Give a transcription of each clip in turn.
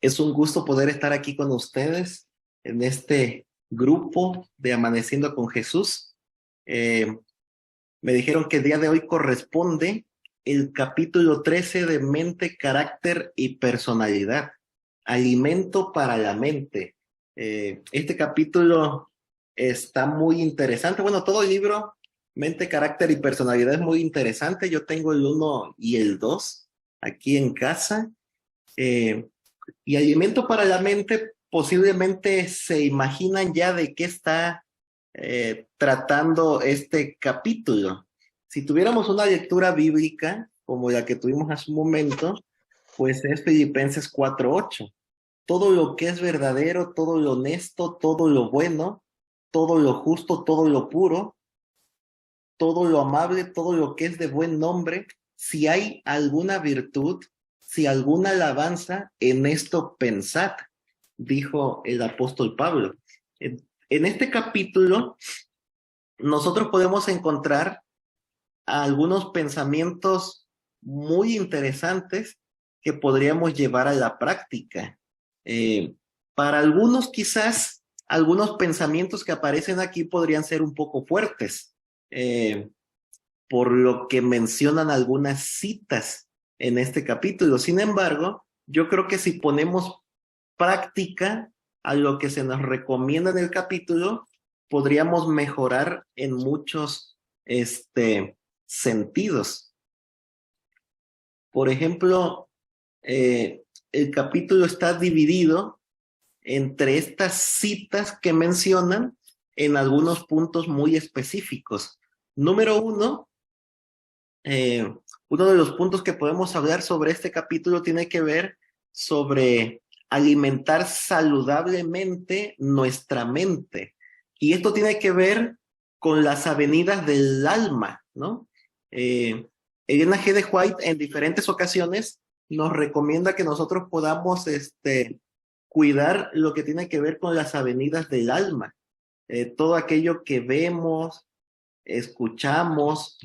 Es un gusto poder estar aquí con ustedes en este grupo de Amaneciendo con Jesús. Eh, Me dijeron que el día de hoy corresponde el capítulo 13 de Mente, Carácter y Personalidad. Alimento para la mente. Este capítulo está muy interesante. Bueno, todo el libro, Mente, Carácter y Personalidad, es muy interesante. Yo tengo el uno y el 2 aquí en casa. Eh, y alimento para la mente, posiblemente se imaginan ya de qué está tratando este capítulo. Si tuviéramos una lectura bíblica como la que tuvimos hace un momento, pues es Filipenses 4:8. Todo lo que es verdadero, todo lo honesto, todo lo bueno, todo lo justo, todo lo puro, todo lo amable, todo lo que es de buen nombre, si hay alguna virtud, si alguna alabanza, en esto pensad, dijo el apóstol Pablo. En este capítulo, nosotros podemos encontrar algunos pensamientos muy interesantes que podríamos llevar a la práctica. Para algunos, quizás, algunos pensamientos que aparecen aquí podrían ser un poco fuertes. Por lo que mencionan algunas citas en este capítulo. Sin embargo, yo creo que si ponemos práctica a lo que se nos recomienda en el capítulo, podríamos mejorar en muchos sentidos. Por ejemplo, el capítulo está dividido entre estas citas que mencionan en algunos puntos muy específicos. Número 1, uno de los puntos que podemos hablar sobre este capítulo tiene que ver sobre alimentar saludablemente nuestra mente. Y esto tiene que ver con las avenidas del alma, ¿no? Elena G. de White en diferentes ocasiones nos recomienda que nosotros podamos cuidar lo que tiene que ver con las avenidas del alma. Todo aquello que vemos, escuchamos,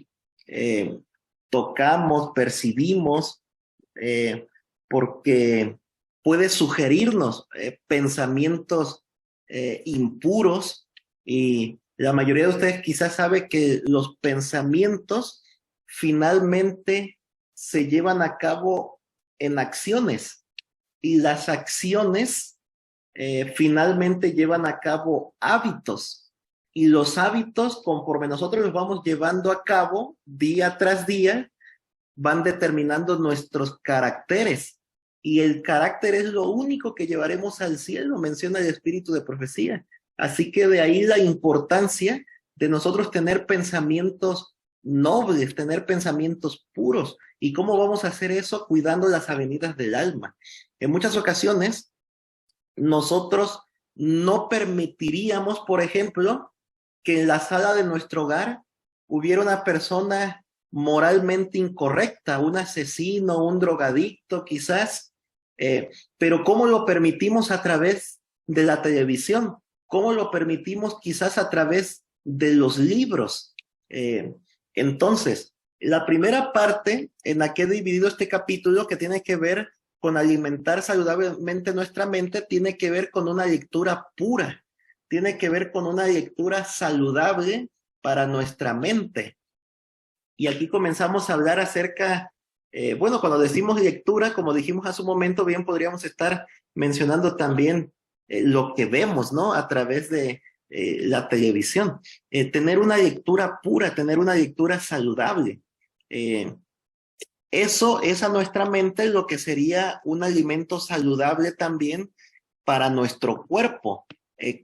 tocamos, percibimos, porque puede sugerirnos pensamientos impuros, y la mayoría de ustedes quizás sabe que los pensamientos finalmente se llevan a cabo en acciones, y las acciones finalmente llevan a cabo hábitos. Y los hábitos, conforme nosotros los vamos llevando a cabo día tras día, van determinando nuestros caracteres. Y el carácter es lo único que llevaremos al cielo, menciona el espíritu de profecía. Así que de ahí la importancia de nosotros tener pensamientos nobles, tener pensamientos puros. ¿Y cómo vamos a hacer eso? Cuidando las avenidas del alma. En muchas ocasiones, nosotros no permitiríamos, por ejemplo, que en la sala de nuestro hogar hubiera una persona moralmente incorrecta, un asesino, un drogadicto quizás, pero ¿cómo lo permitimos a través de la televisión? ¿Cómo lo permitimos quizás a través de los libros? Entonces, la primera parte en la que he dividido este capítulo, que tiene que ver con alimentar saludablemente nuestra mente, tiene que ver con una lectura pura, tiene que ver con una lectura saludable para nuestra mente. Y aquí comenzamos a hablar acerca, bueno, cuando decimos lectura, como dijimos hace un momento, bien podríamos estar mencionando también lo que vemos, ¿no? A través de la televisión. Tener una lectura pura, tener una lectura saludable. Eso es a nuestra mente lo que sería un alimento saludable también para nuestro cuerpo.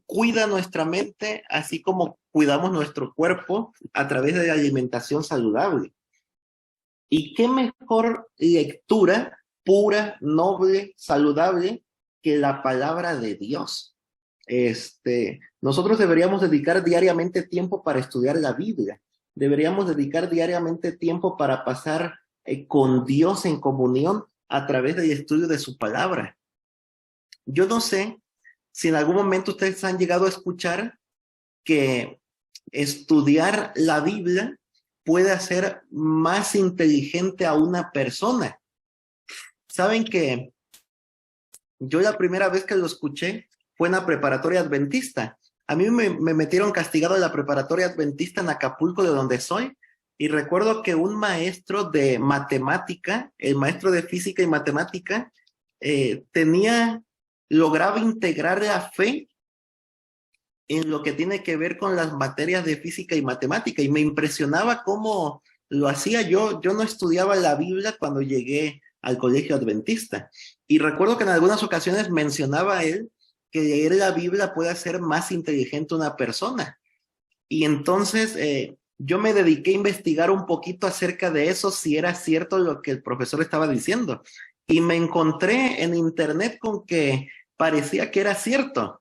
Cuida nuestra mente así como cuidamos nuestro cuerpo a través de la alimentación saludable. ¿Y qué mejor lectura pura, noble, saludable que la palabra de Dios? Nosotros deberíamos dedicar diariamente tiempo para estudiar la Biblia. Deberíamos dedicar diariamente tiempo para pasar con Dios en comunión a través del estudio de su palabra. Yo no sé si en algún momento ustedes han llegado a escuchar que estudiar la Biblia puede hacer más inteligente a una persona. Saben que Yo la primera vez que lo escuché fue en la preparatoria adventista. A mí me metieron castigado en la preparatoria adventista en Acapulco, de donde soy, y recuerdo que un maestro de matemática, el maestro de física y matemática, lograba integrar la fe en lo que tiene que ver con las materias de física y matemática, y me impresionaba cómo lo hacía yo. Yo no estudiaba la Biblia cuando llegué al colegio adventista, y recuerdo que en algunas ocasiones mencionaba él que leer la Biblia puede hacer más inteligente una persona, y entonces yo me dediqué a investigar un poquito acerca de eso, si era cierto lo que el profesor estaba diciendo, y me encontré en internet con que parecía que era cierto.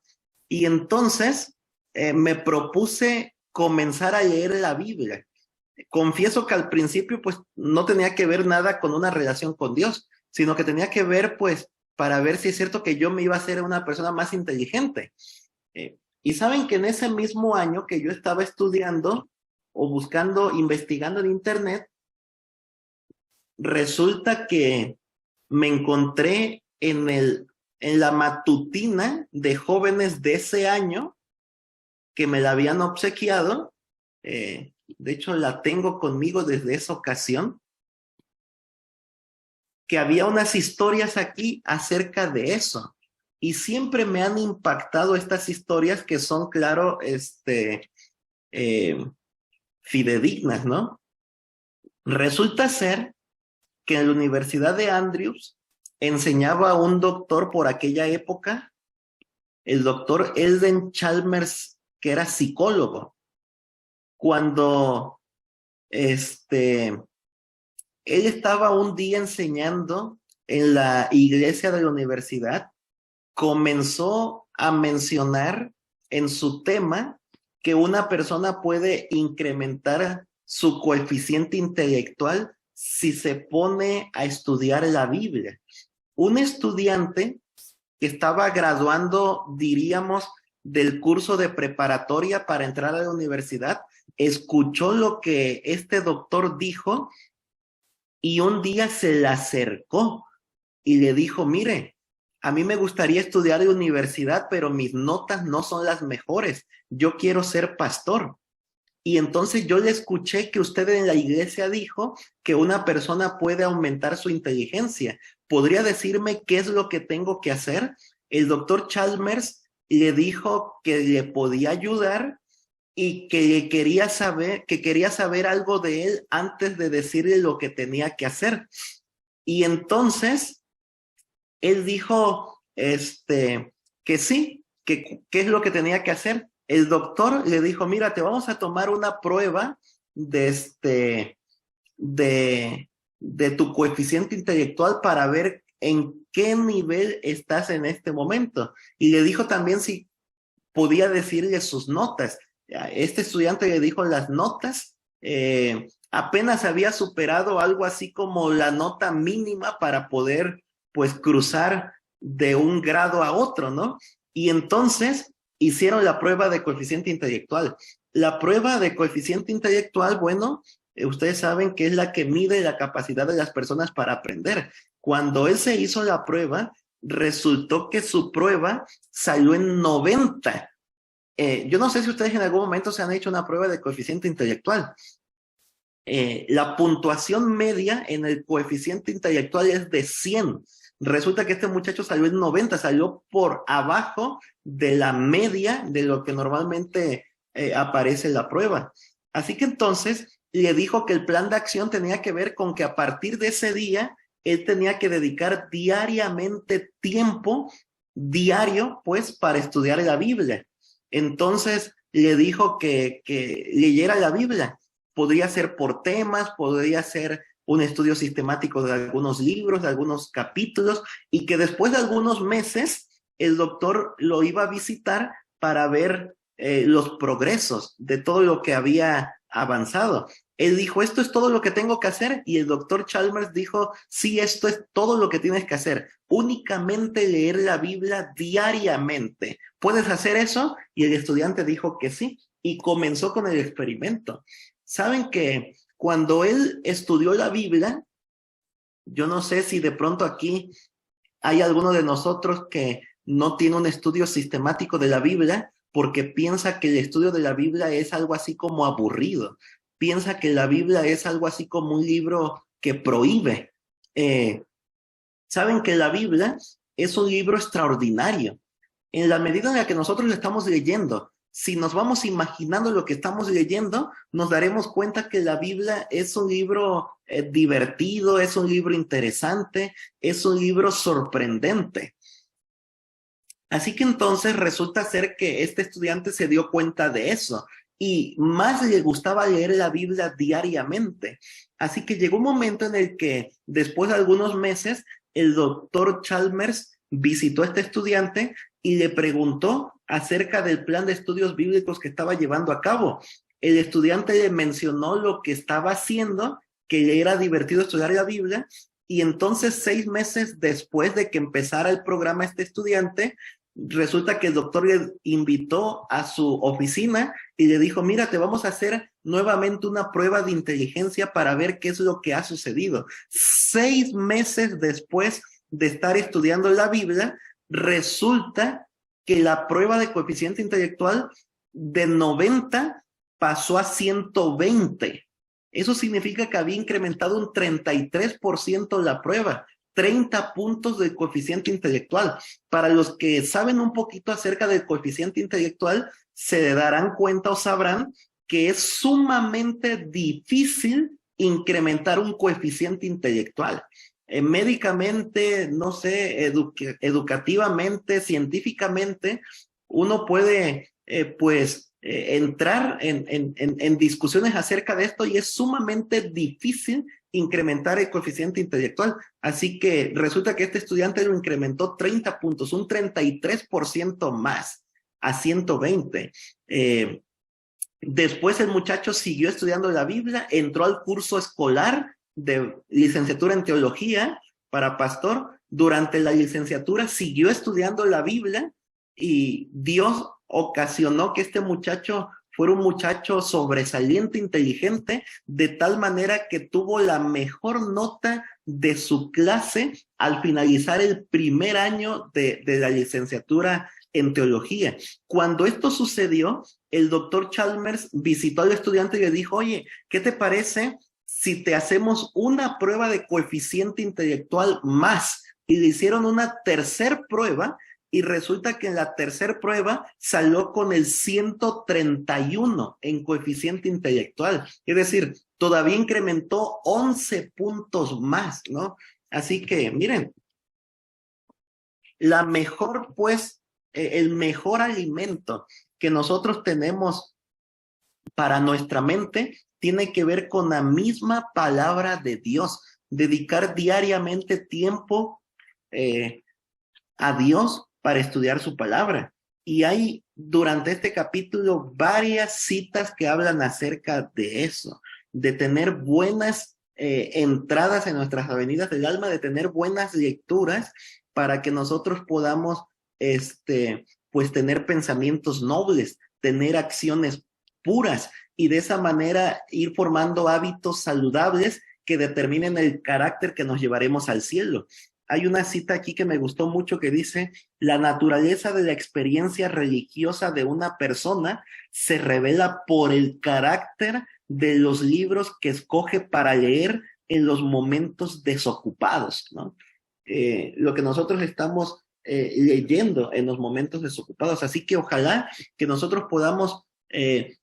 Y entonces me propuse comenzar a leer la Biblia. Confieso que al principio pues no tenía que ver nada con una relación con Dios, sino que tenía que ver pues para ver si es cierto que yo me iba a ser una persona más inteligente. Y saben que en ese mismo año que yo estaba estudiando o buscando, investigando en internet, resulta que me encontré en la matutina de jóvenes de ese año que me la habían obsequiado. De hecho, la tengo conmigo desde esa ocasión, que había unas historias aquí acerca de eso. Y siempre me han impactado estas historias que son, claro, fidedignas, ¿no? Resulta ser que en la Universidad de Andrews enseñaba un doctor por aquella época, el doctor Eldon Chalmers, que era psicólogo. Cuando él estaba un día enseñando en la iglesia de la universidad, comenzó a mencionar en su tema que una persona puede incrementar su coeficiente intelectual si se pone a estudiar la Biblia. Un estudiante que estaba graduando, diríamos, del curso de preparatoria para entrar a la universidad, escuchó lo que este doctor dijo y un día se le acercó y le dijo: mire, a mí me gustaría estudiar en la universidad, pero mis notas no son las mejores. Yo quiero ser pastor. Y entonces yo le escuché que usted en la iglesia dijo que una persona puede aumentar su inteligencia. ¿Podría decirme qué es lo que tengo que hacer? El doctor Chalmers le dijo que le podía ayudar y que quería saber algo de él antes de decirle lo que tenía que hacer. Y entonces él dijo que sí, que qué es lo que tenía que hacer. El doctor le dijo: mira, te vamos a tomar una prueba de tu coeficiente intelectual para ver en qué nivel estás en este momento. Y le dijo también si podía decirle sus notas. Este estudiante le dijo las notas, apenas había superado algo así como la nota mínima para poder pues cruzar de un grado a otro, ¿no? Y entonces hicieron la prueba de coeficiente intelectual. La prueba de coeficiente intelectual, bueno, ustedes saben que es la que mide la capacidad de las personas para aprender. Cuando él se hizo la prueba, resultó que su prueba salió en 90. Yo no sé si ustedes en algún momento se han hecho una prueba de coeficiente intelectual. La puntuación media en el coeficiente intelectual es de 100. Resulta que este muchacho salió en 90, salió por abajo de la media de lo que normalmente aparece en la prueba. Así que entonces le dijo que el plan de acción tenía que ver con que a partir de ese día él tenía que dedicar diariamente tiempo, diario, pues, para estudiar la Biblia. Entonces le dijo que leyera la Biblia. Podría ser por temas, podría ser un estudio sistemático de algunos libros, de algunos capítulos, y que después de algunos meses el doctor lo iba a visitar para ver los progresos de todo lo que había avanzado. Él dijo: esto es todo lo que tengo que hacer, y el doctor Chalmers dijo: sí, esto es todo lo que tienes que hacer, únicamente leer la Biblia diariamente. ¿Puedes hacer eso? Y el estudiante dijo que sí, y comenzó con el experimento. Saben que cuando él estudió la Biblia, yo no sé si de pronto aquí Hay alguno de nosotros que no tiene un estudio sistemático de la Biblia porque piensa que el estudio de la Biblia es algo así como aburrido. Piensa que la Biblia es algo así como un libro que prohíbe. Saben que la Biblia es un libro extraordinario. En la medida en la que nosotros lo estamos leyendo, si nos vamos imaginando lo que estamos leyendo, nos daremos cuenta que la Biblia es un libro divertido, es un libro interesante, es un libro sorprendente. Así que entonces resulta ser que este estudiante se dio cuenta de eso y más le gustaba leer la Biblia diariamente. Así que llegó un momento en el que después de algunos meses el doctor Chalmers visitó a este estudiante y le preguntó acerca del plan de estudios bíblicos que estaba llevando a cabo. El estudiante le mencionó lo que estaba haciendo, que le era divertido estudiar la Biblia, y entonces 6 meses después de que empezara el programa este estudiante, resulta que el doctor le invitó a su oficina y le dijo, mira, te vamos a hacer nuevamente una prueba de inteligencia para ver qué es lo que ha sucedido. 6 meses después de estar estudiando la Biblia, resulta que la prueba de coeficiente intelectual de 90 pasó a 120. Eso significa que había incrementado un 33% la prueba. 30 puntos del coeficiente intelectual. Para los que saben un poquito acerca del coeficiente intelectual, se darán cuenta o sabrán que es sumamente difícil incrementar un coeficiente intelectual. Médicamente, no sé, educativamente, científicamente, uno puede, entrar en discusiones acerca de esto y es sumamente difícil incrementar el coeficiente intelectual. Así que resulta que este estudiante lo incrementó 30 puntos, un 33% más a 120. Después el muchacho siguió estudiando la Biblia, entró al curso escolar de licenciatura en teología para pastor. Durante la licenciatura siguió estudiando la Biblia y Dios ocasionó que este muchacho fuera un muchacho sobresaliente, inteligente, de tal manera que tuvo la mejor nota de su clase al finalizar el primer año de la licenciatura en teología. Cuando esto sucedió, el doctor Chalmers visitó al estudiante y le dijo, oye, ¿qué te parece si te hacemos una prueba de coeficiente intelectual más? Y le hicieron una tercera prueba y resulta que en la tercera prueba salió con el 131 en coeficiente intelectual. Es decir, todavía incrementó 11 puntos más, ¿no? Así que, miren, la mejor, el mejor alimento que nosotros tenemos para nuestra mente tiene que ver con la misma palabra de Dios. Dedicar diariamente tiempo a Dios para estudiar su palabra. Y hay durante este capítulo varias citas que hablan acerca de eso, de tener buenas entradas en nuestras avenidas del alma, de tener buenas lecturas para que nosotros podamos tener pensamientos nobles, tener acciones puras y de esa manera ir formando hábitos saludables que determinen el carácter que nos llevaremos al cielo. Hay una cita aquí que me gustó mucho que dice, la naturaleza de la experiencia religiosa de una persona se revela por el carácter de los libros que escoge para leer en los momentos desocupados, ¿no? Lo que nosotros estamos leyendo en los momentos desocupados. Así que ojalá que nosotros podamos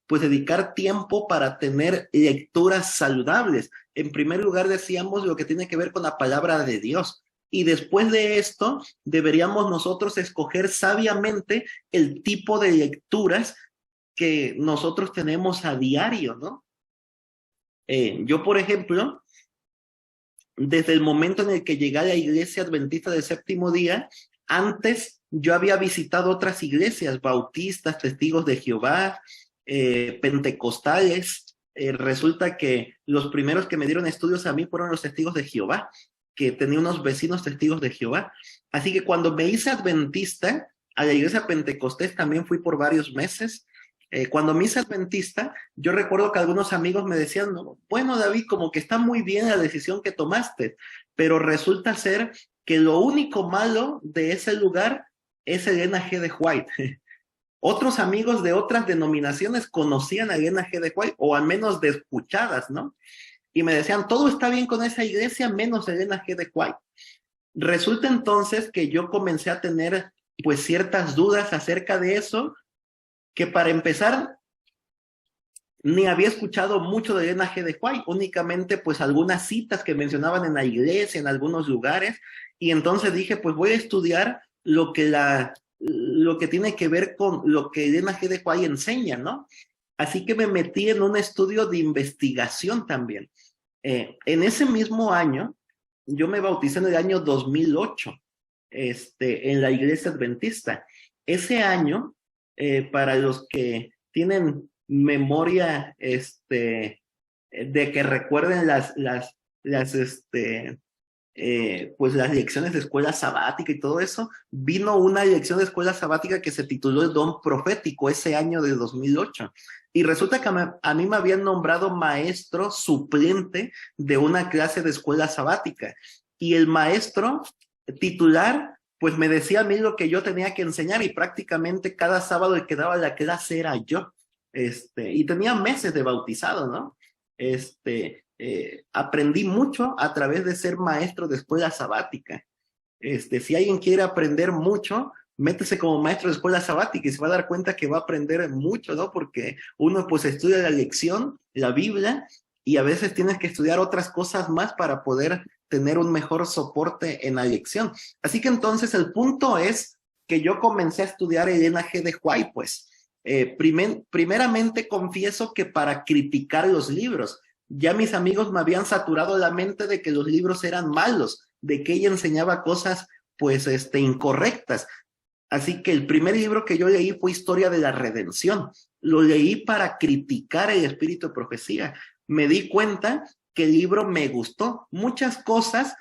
dedicar tiempo para tener lecturas saludables. En primer lugar decíamos lo que tiene que ver con la palabra de Dios. Y después de esto, deberíamos nosotros escoger sabiamente el tipo de lecturas que nosotros tenemos a diario, ¿no? Yo, por ejemplo, desde el momento en el que llegué a la iglesia adventista del séptimo día, antes yo había visitado otras iglesias, bautistas, testigos de Jehová, pentecostales. Resulta que los primeros que me dieron estudios a mí fueron los testigos de Jehová, que tenía unos vecinos testigos de Jehová. Así que cuando me hice adventista, a la iglesia pentecostés también fui por varios meses. Cuando me hice adventista, yo recuerdo que algunos amigos me decían, bueno, David, como que está muy bien la decisión que tomaste, pero resulta ser que lo único malo de ese lugar es Elena G. de White. Otros amigos de otras denominaciones conocían a Elena G. de White, o al menos de escuchadas, ¿no? Y me decían, todo está bien con esa iglesia, menos Elena G. de White. Resulta entonces que yo comencé a tener pues ciertas dudas acerca de eso, que para empezar ni había escuchado mucho de Elena G. de White, únicamente pues algunas citas que mencionaban en la iglesia, en algunos lugares, y entonces dije, pues voy a estudiar lo que tiene que ver con lo que Elena G. de White enseña, ¿no? Así que me metí en un estudio de investigación también. En ese mismo año, yo me bauticé en el año 2008, en la iglesia adventista. Ese año, para los que tienen memoria, de que recuerden pues las lecciones de escuela sabática y todo eso, vino una lección de escuela sabática que se tituló El Don Profético ese año de 2008. Y resulta que a mí me habían nombrado maestro suplente de una clase de escuela sabática. Y el maestro titular, pues me decía a mí lo que yo tenía que enseñar, y prácticamente cada sábado el que daba la clase era yo. Y tenía meses de bautizado, ¿no? Aprendí mucho a través de ser maestro de escuela sabática. Si alguien quiere aprender mucho, métese como maestro de escuela sabática y se va a dar cuenta que va a aprender mucho, ¿no? Porque uno pues estudia la lección, la Biblia, y a veces tienes que estudiar otras cosas más para poder tener un mejor soporte en la lección. Así que entonces el punto es que yo comencé a estudiar Elena G. de White, pues. Primeramente confieso que para criticar los libros. Ya mis amigos me habían saturado la mente de que los libros eran malos, de que ella enseñaba cosas pues incorrectas. Así que el primer libro que yo leí fue Historia de la Redención. Lo leí para criticar el espíritu de profecía. Me di cuenta que el libro me gustó. Muchas cosas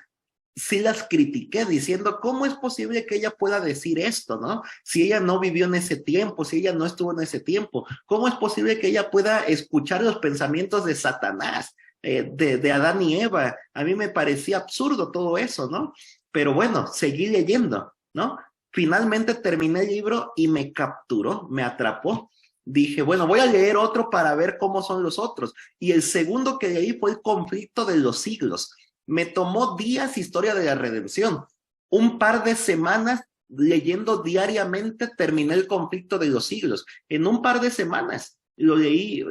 sí las critiqué diciendo, ¿cómo es posible que ella pueda decir esto, no? Si ella no vivió en ese tiempo, si ella no estuvo en ese tiempo, ¿cómo es posible que ella pueda escuchar los pensamientos de Satanás, de Adán y Eva? A mí me parecía absurdo todo eso, ¿no? Pero bueno, seguí leyendo, ¿no? Finalmente terminé el libro y me capturó, me atrapó. Dije, bueno, voy a leer otro para ver cómo son los otros. Y el segundo que leí fue El Conflicto de los Siglos. Me tomó días Historia de la Redención. Un par de semanas leyendo diariamente terminé El Conflicto de los Siglos. En un par de semanas lo leí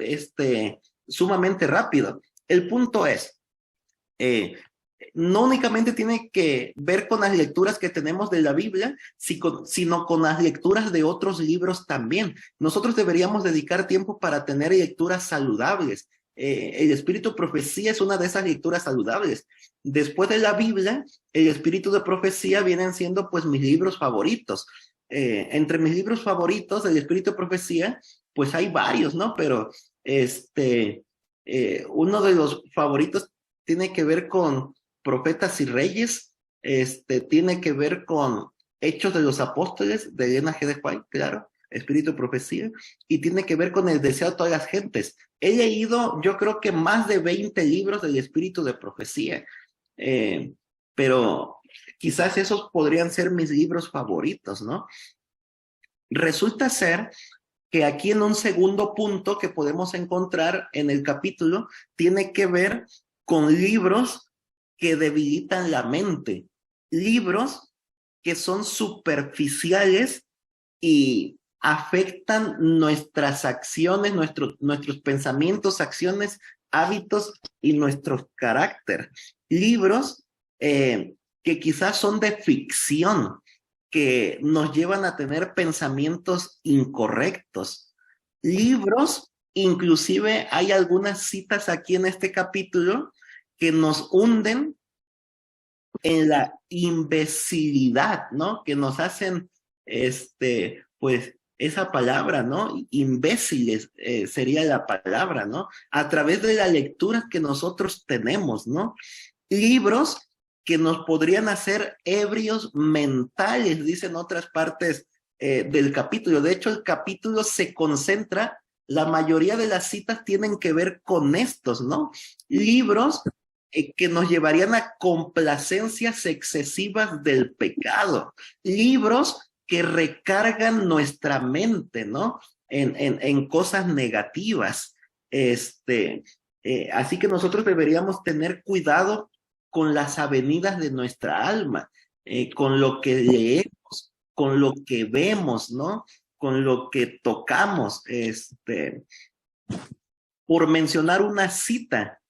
sumamente rápido. El punto es, no únicamente tiene que ver con las lecturas que tenemos de la Biblia, sino con las lecturas de otros libros también. Nosotros deberíamos dedicar tiempo para tener lecturas saludables. El espíritu de profecía es una de esas lecturas saludables. Después de la Biblia, el espíritu de profecía vienen siendo pues mis libros favoritos. Entre mis libros favoritos del espíritu de profecía, pues hay varios, ¿no? Pero uno de los favoritos tiene que ver con Profetas y Reyes, tiene que ver con Hechos de los Apóstoles de Elena G. de White, claro, espíritu de profecía, y tiene que ver con El Deseo de todas las gentes. He leído, yo creo que más de 20 libros del espíritu de profecía, pero quizás esos podrían ser mis libros favoritos, ¿no? Resulta ser que aquí en un segundo punto que podemos encontrar en el capítulo, tiene que ver con libros que debilitan la mente, libros que son superficiales y afectan nuestras acciones, nuestros pensamientos, acciones, hábitos y nuestro carácter. Libros que quizás son de ficción, que nos llevan a tener pensamientos incorrectos. Libros, inclusive hay algunas citas aquí en este capítulo que nos hunden en la imbecilidad, ¿no? Que nos hacen, pues, esa palabra, ¿no? Imbéciles sería la palabra, ¿no? A través de la lectura que nosotros tenemos, ¿no? Libros que nos podrían hacer ebrios mentales, dicen otras partes del capítulo. De hecho, el capítulo se concentra, la mayoría de las citas tienen que ver con estos, ¿no? Libros que nos llevarían a complacencias excesivas del pecado, libros que recargan nuestra mente, ¿no? En cosas negativas. Así que nosotros deberíamos tener cuidado con las avenidas de nuestra alma, con lo que leemos, con lo que vemos, ¿no? Con lo que tocamos, por mencionar una cita,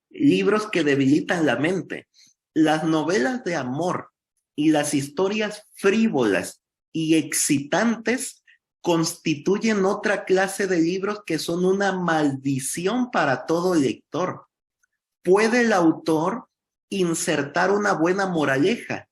libros que debilitan la mente. Las novelas de amor y las historias frívolas y excitantes constituyen otra clase de libros que son una maldición para todo lector. Puede el autor insertar una buena moraleja,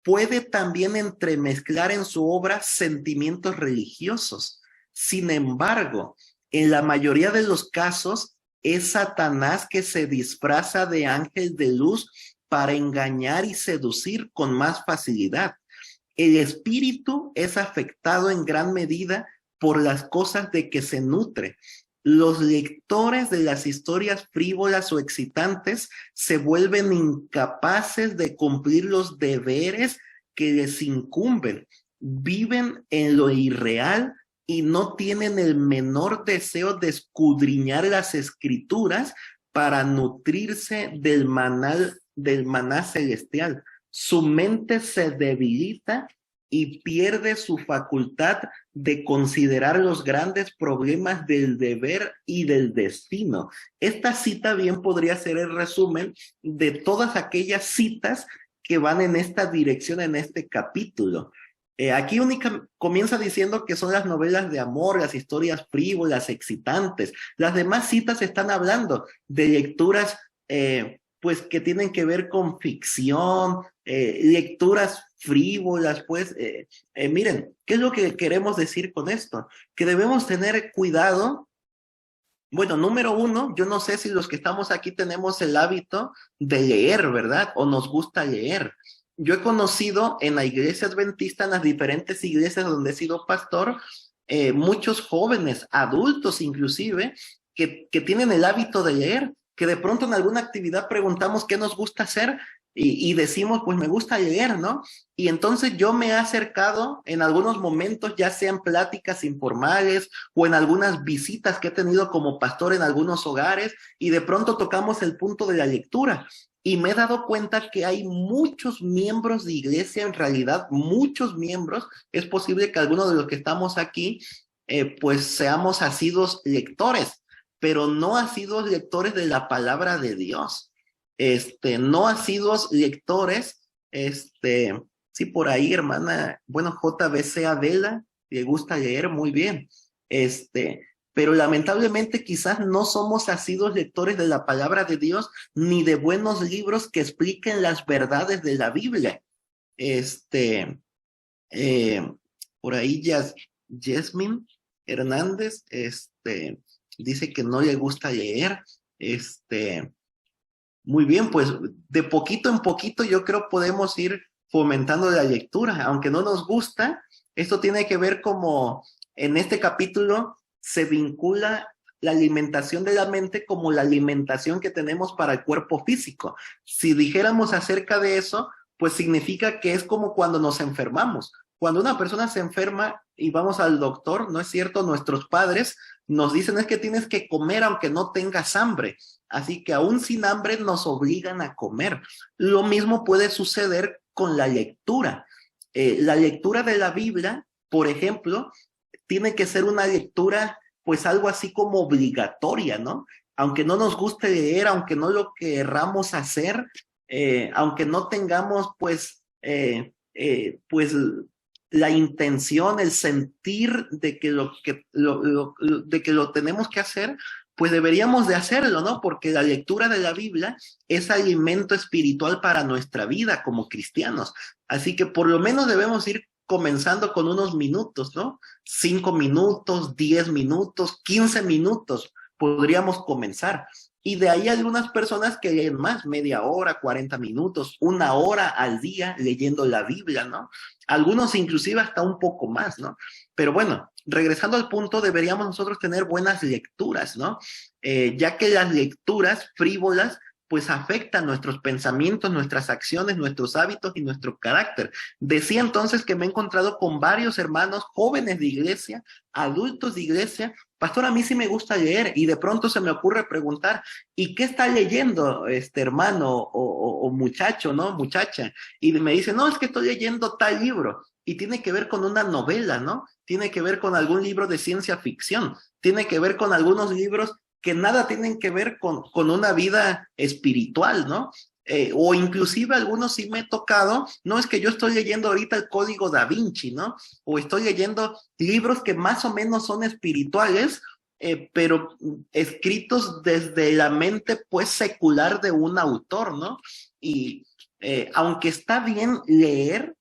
puede también entremezclar en su obra sentimientos religiosos. Sin embargo, en la mayoría de los casos, es Satanás que se disfraza de ángel de luz para engañar y seducir con más facilidad. El espíritu es afectado en gran medida por las cosas de que se nutre. Los lectores de las historias frívolas o excitantes se vuelven incapaces de cumplir los deberes que les incumben. Viven en lo irreal y no tienen el menor deseo de escudriñar las escrituras para nutrirse del maná celestial. Su mente se debilita y pierde su facultad de considerar los grandes problemas del deber y del destino. Esta cita bien podría ser el resumen de todas aquellas citas que van en esta dirección en este capítulo. Aquí comienza diciendo que son las novelas de amor, las historias frívolas, excitantes. Las demás citas están hablando de lecturas pues que tienen que ver con ficción, lecturas frívolas, pues miren, ¿qué es lo que queremos decir con esto? Que debemos tener cuidado. Bueno, número uno, yo no sé si los que estamos aquí tenemos el hábito de leer, ¿verdad? O nos gusta leer. Yo he conocido en la iglesia adventista, en las diferentes iglesias donde he sido pastor, muchos jóvenes, adultos inclusive, que tienen el hábito de leer, que de pronto en alguna actividad preguntamos qué nos gusta hacer y decimos, pues me gusta leer, ¿no? Y entonces yo me he acercado en algunos momentos, ya sean pláticas informales o en algunas visitas que he tenido como pastor en algunos hogares, y de pronto tocamos el punto de la lectura. Y me he dado cuenta que hay muchos miembros de iglesia, en realidad muchos miembros, es posible que algunos de los que estamos aquí, pues seamos asiduos lectores, pero no asiduos lectores de la palabra de Dios. No asiduos lectores, sí, por ahí, hermana, bueno, JBC Adela, le gusta leer muy bien, pero lamentablemente quizás no somos asiduos lectores de la palabra de Dios, ni de buenos libros que expliquen las verdades de la Biblia. Por ahí Jasmine Hernández, dice que no le gusta leer, muy bien, pues de poquito en poquito yo creo podemos ir fomentando la lectura, aunque no nos gusta. Esto tiene que ver como en este capítulo se vincula la alimentación de la mente como la alimentación que tenemos para el cuerpo físico. Si dijéramos acerca de eso, pues significa que es como cuando nos enfermamos. Cuando una persona se enferma y vamos al doctor, ¿no es cierto? Nuestros padres nos dicen es que tienes que comer aunque no tengas hambre. Así que aún sin hambre nos obligan a comer. Lo mismo puede suceder con la lectura. La lectura de la Biblia, por ejemplo, tiene que ser una lectura pues algo así como obligatoria, ¿no? Aunque no nos guste leer, aunque no lo querramos hacer, aunque no tengamos pues la intención, el sentir de que lo tenemos que hacer, pues deberíamos de hacerlo, ¿no? Porque la lectura de la Biblia es alimento espiritual para nuestra vida como cristianos. Así que por lo menos debemos ir comenzando con unos minutos, ¿no? 5 minutos, 10 minutos, 15 minutos podríamos comenzar. Y de ahí algunas personas que leen más, media hora, 40 minutos, 1 hora al día leyendo la Biblia, ¿no? Algunos inclusive hasta un poco más, ¿no? Pero bueno, regresando al punto, deberíamos nosotros tener buenas lecturas, ¿no? Ya que las lecturas frívolas pues afectan nuestros pensamientos, nuestras acciones, nuestros hábitos y nuestro carácter. Decía entonces que me he encontrado con varios hermanos jóvenes de iglesia, adultos de iglesia. Pastor, a mí sí me gusta leer, y de pronto se me ocurre preguntar, ¿y qué está leyendo este hermano o muchacho, ¿no? Muchacha. Y me dice, no, es que estoy leyendo tal libro. Y tiene que ver con una novela, ¿no? Tiene que ver con algún libro de ciencia ficción. Tiene que ver con algunos libros que nada tienen que ver con una vida espiritual, ¿no? O inclusive algunos sí me he tocado, no es que yo estoy leyendo ahorita el Código Da Vinci, ¿no? O estoy leyendo libros que más o menos son espirituales, pero escritos desde la mente pues secular de un autor, ¿no? Y aunque está bien leer,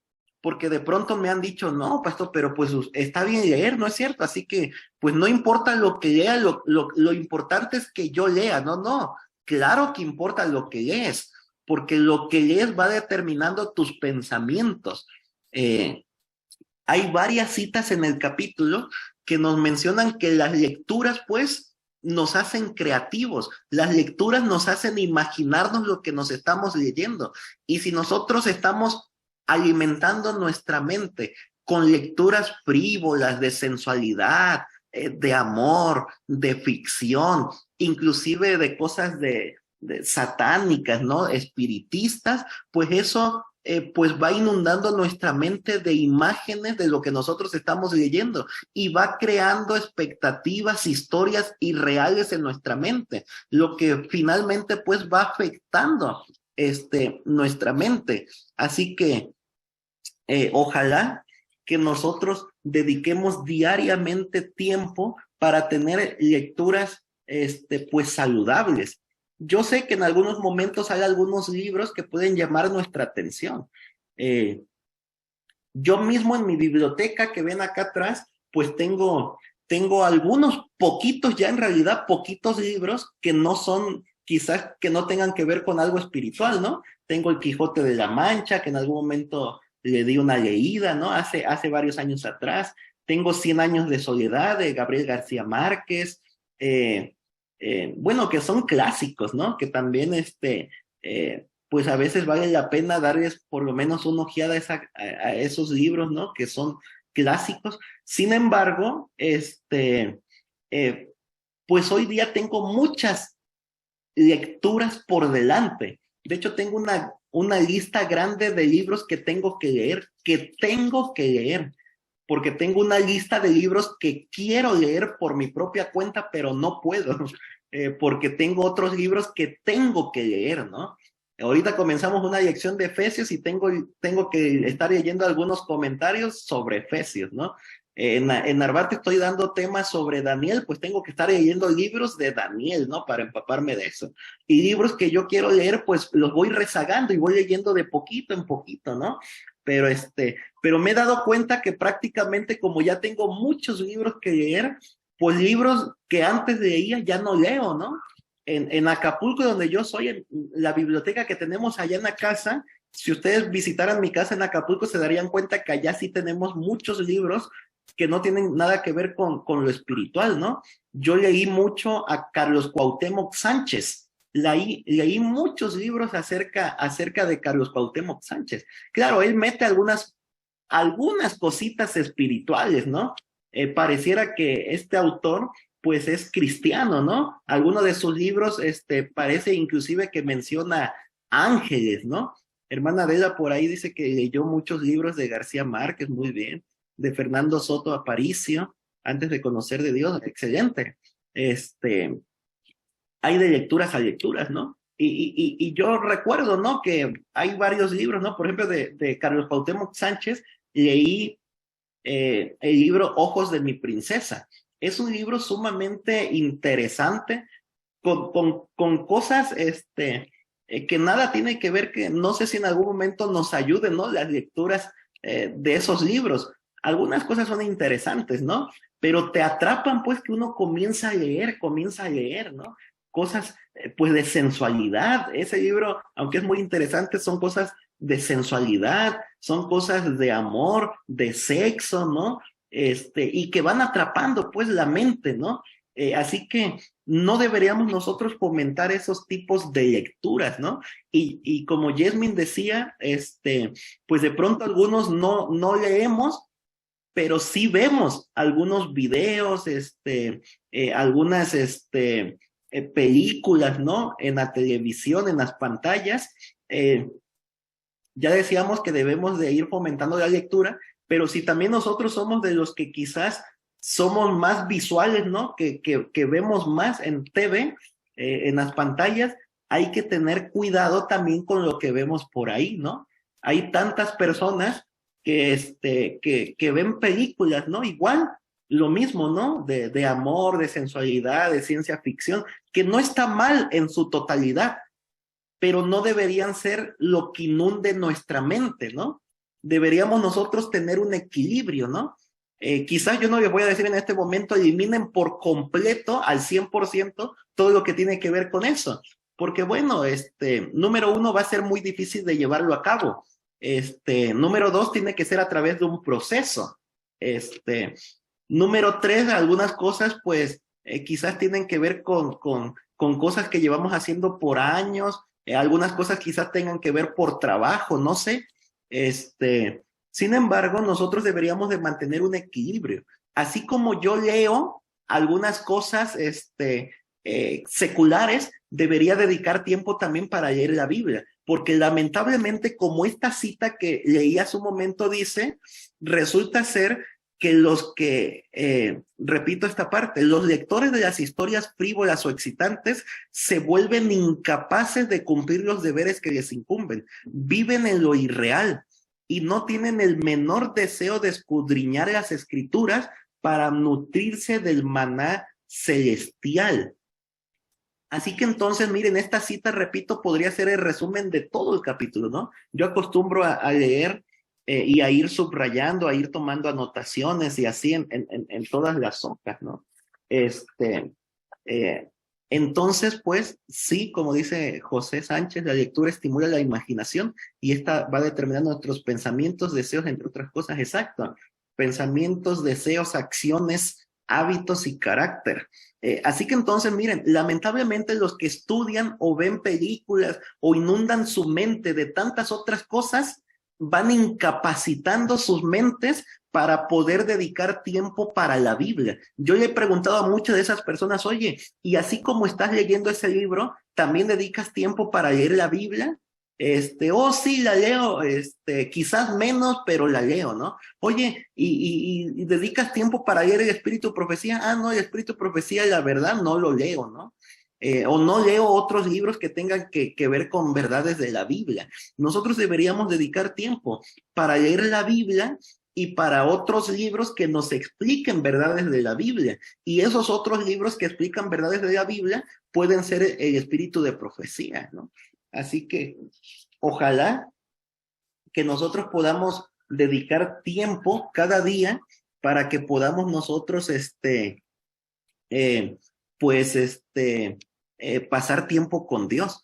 porque de pronto me han dicho, no, pastor, pero pues está bien leer, ¿no es cierto? Así que, pues no importa lo que lea, lo importante es que yo lea, no, claro que importa lo que lees, porque lo que lees va determinando tus pensamientos. Hay varias citas en el capítulo que nos mencionan que las lecturas, pues, nos hacen creativos, las lecturas nos hacen imaginarnos lo que nos estamos leyendo. Y si nosotros estamos alimentando nuestra mente con lecturas frívolas de sensualidad, de amor, de ficción, inclusive de cosas de satánicas, ¿no? Espiritistas, pues eso pues va inundando nuestra mente de imágenes de lo que nosotros estamos leyendo y va creando expectativas, historias irreales en nuestra mente, lo que finalmente pues va afectando nuestra mente. Así que ojalá que nosotros dediquemos diariamente tiempo para tener lecturas pues saludables. Yo sé que en algunos momentos hay algunos libros que pueden llamar nuestra atención. Yo mismo en mi biblioteca que ven acá atrás, pues tengo algunos poquitos, ya en realidad poquitos libros que no son, quizás que no tengan que ver con algo espiritual, ¿no? Tengo el Quijote de la Mancha, que en algún momento le di una leída, ¿no? Hace varios años atrás. Tengo 100 años de soledad de Gabriel García Márquez. Bueno, que son clásicos, ¿no? Que también pues a veces vale la pena darles por lo menos una ojeada a esos libros, ¿no? Que son clásicos. Sin embargo, pues hoy día tengo muchas lecturas por delante. De hecho, tengo una lista grande de libros que tengo que leer, porque tengo una lista de libros que quiero leer por mi propia cuenta, pero no puedo, porque tengo otros libros que tengo que leer, ¿no? Ahorita comenzamos una lección de Efesios y tengo que estar leyendo algunos comentarios sobre Efesios, ¿no? En Narvarte estoy dando temas sobre Daniel, pues tengo que estar leyendo libros de Daniel, ¿no? Para empaparme de eso. Y libros que yo quiero leer, pues los voy rezagando y voy leyendo de poquito en poquito, ¿no? Pero me he dado cuenta que prácticamente como ya tengo muchos libros que leer, pues libros que antes leía ya no leo, ¿no? En Acapulco, donde yo soy, en la biblioteca que tenemos allá en la casa, si ustedes visitaran mi casa en Acapulco, se darían cuenta que allá sí tenemos muchos libros que no tienen nada que ver con lo espiritual, ¿no? Yo leí mucho a Carlos Cuauhtémoc Sánchez, leí muchos libros acerca de Carlos Cuauhtémoc Sánchez. Claro, él mete algunas cositas espirituales, ¿no? Pareciera que este autor pues es cristiano, ¿no? Alguno de sus libros parece inclusive que menciona ángeles, ¿no? Hermana Adela por ahí dice que leyó muchos libros de García Márquez, muy bien, de Fernando Soto Aparicio, antes de conocer de Dios, excelente. Hay de lecturas a lecturas, ¿no? Y yo recuerdo, ¿no? Que hay varios libros, ¿no? Por ejemplo, de Carlos Cuauhtémoc Sánchez, leí el libro Ojos de mi princesa. Es un libro sumamente interesante, con cosas que nada tiene que ver, que no sé si en algún momento nos ayuden, ¿no? Las lecturas de esos libros. Algunas cosas son interesantes, ¿no? Pero te atrapan, pues, que uno comienza a leer, ¿no? Cosas, pues, de sensualidad. Ese libro, aunque es muy interesante, son cosas de sensualidad, son cosas de amor, de sexo, ¿no? Y que van atrapando, pues, la mente, ¿no? Así que no deberíamos nosotros fomentar esos tipos de lecturas, ¿no? Y como Yasmin decía, pues de pronto algunos no leemos, pero sí vemos algunos videos, algunas películas, ¿no? En la televisión, en las pantallas. Ya decíamos que debemos de ir fomentando la lectura, pero si también nosotros somos de los que quizás somos más visuales, ¿no? Que vemos más en TV, en las pantallas, hay que tener cuidado también con lo que vemos por ahí, ¿no? Hay tantas personas que ven películas, ¿no? Igual, lo mismo, ¿no? De amor, de sensualidad, de ciencia ficción, que no está mal en su totalidad, pero no deberían ser lo que inunde nuestra mente, ¿no? Deberíamos nosotros tener un equilibrio, ¿no? Quizás yo no les voy a decir en este momento, eliminen por completo al 100% todo lo que tiene que ver con eso, porque bueno, número uno va a ser muy difícil de llevarlo a cabo. Número dos, tiene que ser a través de un proceso. Número tres, algunas cosas, pues, quizás tienen que ver con cosas que llevamos haciendo por años, algunas cosas quizás tengan que ver por trabajo, no sé. Sin embargo, nosotros deberíamos de mantener un equilibrio. Así como yo leo algunas cosas seculares, debería dedicar tiempo también para leer la Biblia, porque lamentablemente, como esta cita que leí hace un momento dice, resulta ser que repito esta parte, los lectores de las historias frívolas o excitantes se vuelven incapaces de cumplir los deberes que les incumben, viven en lo irreal y no tienen el menor deseo de escudriñar las escrituras para nutrirse del maná celestial. Así que entonces, miren, esta cita, repito, podría ser el resumen de todo el capítulo, ¿no? Yo acostumbro a leer y a ir subrayando, a ir tomando anotaciones y así en todas las hojas, ¿no? Eh, entonces, pues, sí, como dice José Sánchez, la lectura estimula la imaginación y esta va determinando nuestros pensamientos, deseos, entre otras cosas, exacto. Pensamientos, deseos, acciones, hábitos y carácter. Así que entonces, miren, lamentablemente los que estudian o ven películas o inundan su mente de tantas otras cosas, van incapacitando sus mentes para poder dedicar tiempo para la Biblia. Yo le he preguntado a muchas de esas personas, oye, y así como estás leyendo ese libro, ¿también dedicas tiempo para leer la Biblia? Oh, sí, la leo, quizás menos, pero la leo, ¿no? Oye, ¿y dedicas tiempo para leer el Espíritu de Profecía? Ah, no, el Espíritu de Profecía, la verdad, no lo leo, ¿no? O no leo otros libros que tengan que ver con verdades de la Biblia. Nosotros deberíamos dedicar tiempo para leer la Biblia y para otros libros que nos expliquen verdades de la Biblia. Y esos otros libros que explican verdades de la Biblia pueden ser el Espíritu de Profecía, ¿no? Así que ojalá que nosotros podamos dedicar tiempo cada día para que podamos nosotros, pues, pasar tiempo con Dios.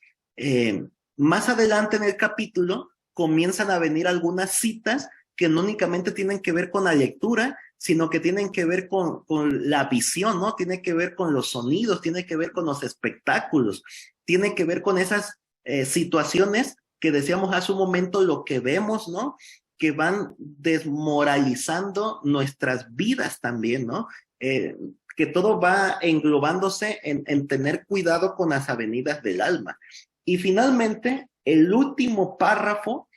Más adelante en el capítulo comienzan a venir algunas citas que no únicamente tienen que ver con la lectura, sino que tienen que ver con la visión, ¿no? Tiene que ver con los sonidos, tiene que ver con los espectáculos, tiene que ver con esas situaciones que decíamos hace un momento, lo que vemos, ¿no? Que van desmoralizando nuestras vidas también, ¿no? Que todo va englobándose en tener cuidado con las avenidas del alma. Y finalmente, el último párrafo,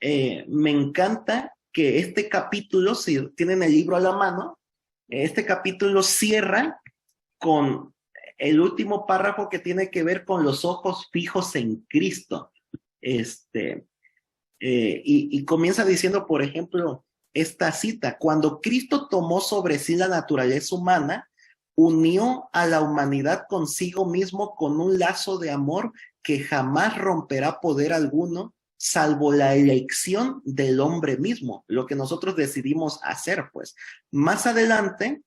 me encanta que este capítulo, si tienen el libro a la mano, este capítulo cierra con el último párrafo que tiene que ver con los ojos fijos en Cristo. Y comienza diciendo, por ejemplo, esta cita: cuando Cristo tomó sobre sí la naturaleza humana, unió a la humanidad consigo mismo con un lazo de amor que jamás romperá poder alguno, salvo la elección del hombre mismo, lo que nosotros decidimos hacer, pues. Más adelante,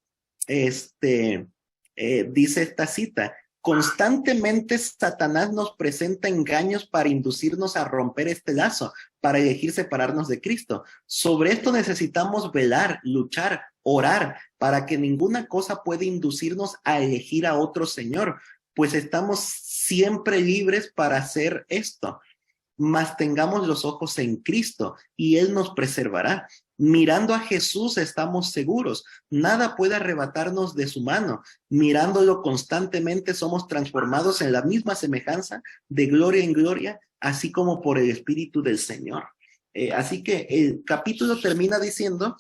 dice esta cita: constantemente Satanás nos presenta engaños para inducirnos a romper este lazo, para elegir separarnos de Cristo. Sobre esto necesitamos velar, luchar, orar para que ninguna cosa pueda inducirnos a elegir a otro Señor, pues estamos siempre libres para hacer esto. Mas tengamos los ojos en Cristo y Él nos preservará. Mirando a Jesús estamos seguros. Nada puede arrebatarnos de su mano. Mirándolo constantemente somos transformados en la misma semejanza de gloria en gloria, así como por el Espíritu del Señor. Así que el capítulo termina diciendo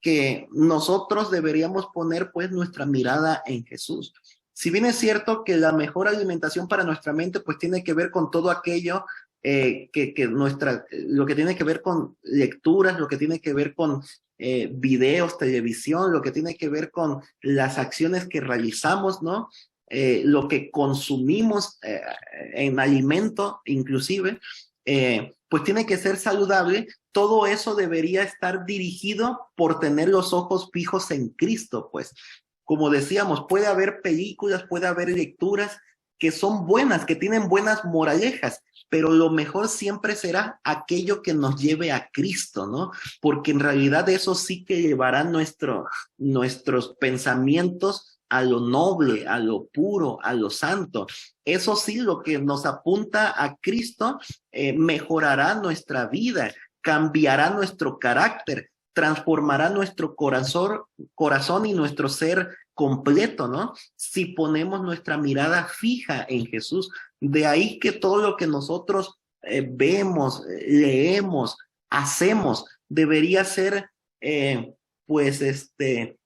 que nosotros deberíamos poner pues nuestra mirada en Jesús. Si bien es cierto que la mejor alimentación para nuestra mente pues tiene que ver con todo aquello lo que tiene que ver con lecturas, lo que tiene que ver con videos, televisión, lo que tiene que ver con las acciones que realizamos, ¿no? Lo que consumimos en alimento, inclusive, pues tiene que ser saludable. Todo eso debería estar dirigido por tener los ojos fijos en Cristo, pues. Como decíamos, puede haber películas, puede haber lecturas que son buenas, que tienen buenas moralejas, pero lo mejor siempre será aquello que nos lleve a Cristo, ¿no? Porque en realidad eso sí que llevará nuestros pensamientos a lo noble, a lo puro, a lo santo. Eso sí, lo que nos apunta a Cristo mejorará nuestra vida, cambiará nuestro carácter, transformará nuestro corazón y nuestro ser completo, ¿no? Si ponemos nuestra mirada fija en Jesús. De ahí que todo lo que nosotros vemos, leemos, hacemos, debería ser,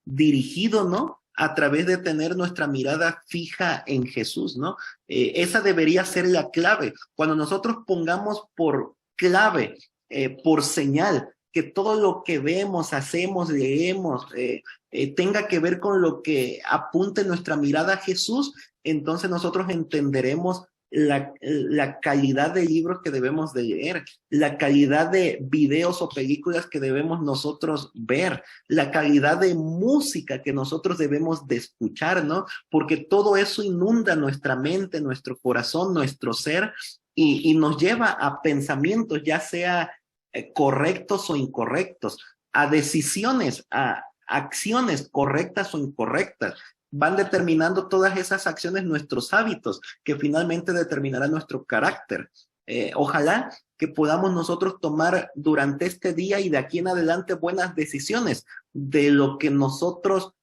dirigido, ¿no? A través de tener nuestra mirada fija en Jesús, ¿no? Esa debería ser la clave. Cuando nosotros pongamos por clave, por señal, que todo lo que vemos, hacemos, leemos, tenga que ver con lo que apunte nuestra mirada a Jesús, entonces nosotros entenderemos la calidad de libros que debemos de leer, la calidad de videos o películas que debemos nosotros ver, la calidad de música que nosotros debemos de escuchar, ¿no? Porque todo eso inunda nuestra mente, nuestro corazón, nuestro ser y nos lleva a pensamientos, ya sea correctos o incorrectos, a decisiones, a acciones correctas o incorrectas. Van determinando todas esas acciones nuestros hábitos, que finalmente determinarán nuestro carácter. Ojalá que podamos nosotros tomar durante este día y de aquí en adelante buenas decisiones de lo que nosotros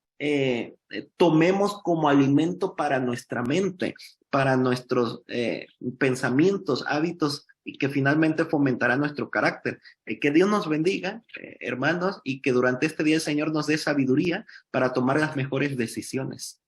tomemos como alimento para nuestra mente, para nuestros pensamientos, hábitos y que finalmente fomentará nuestro carácter. Que Dios nos bendiga, hermanos, y que durante este día el Señor nos dé sabiduría para tomar las mejores decisiones.